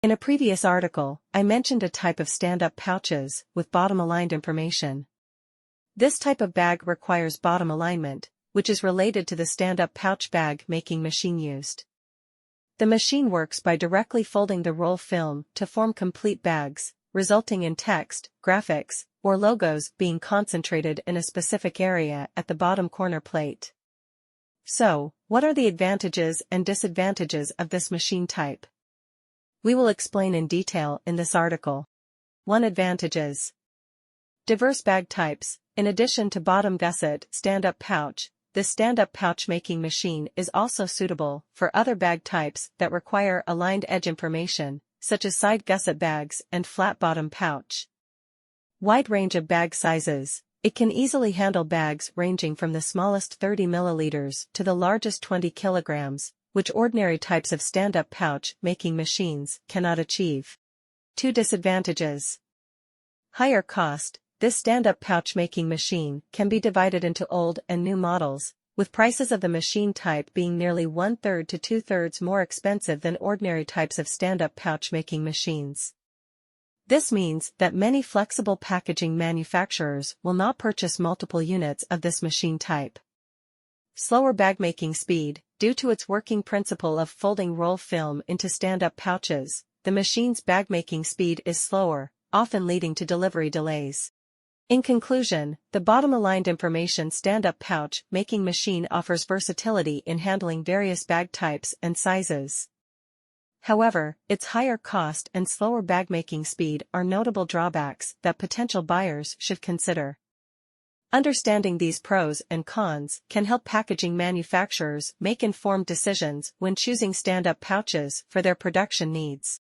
In a previous article, I mentioned a type of stand-up pouches with bottom-aligned information. This type of bag requires bottom alignment, which is related to the stand-up pouch bag making machine used. The machine works by directly folding the roll film to form complete bags, resulting in text, graphics, or logos being concentrated in a specific area at the bottom corner plate. So, what are the advantages and disadvantages of this machine type? We will explain in detail in this article. 1. Advantages. Diverse bag types. In addition to bottom gusset stand-up pouch, this stand-up pouch making machine is also suitable for other bag types that require aligned edge information, such as side gusset bags and flat bottom pouch. Wide range of bag sizes. It can easily handle bags ranging from the smallest 30 milliliters to the largest 20 kilograms, which ordinary types of stand-up pouch making machines cannot achieve. 2. Disadvantages. Higher cost. This stand-up pouch making machine can be divided into old and new models, with prices of the machine type being nearly 1/3 to 2/3 more expensive than ordinary types of stand-up pouch making machines. This means that many flexible packaging manufacturers will not purchase multiple units of this machine type. Slower bag making speed. Due to its working principle of folding roll film into stand-up pouches, the machine's bag making speed is slower, often leading to delivery delays. In conclusion, the bottom-aligned information stand-up pouch making machine offers versatility in handling various bag types and sizes. However, its higher cost and slower bag making speed are notable drawbacks that potential buyers should consider. Understanding these pros and cons can help packaging manufacturers make informed decisions when choosing stand-up pouches for their production needs.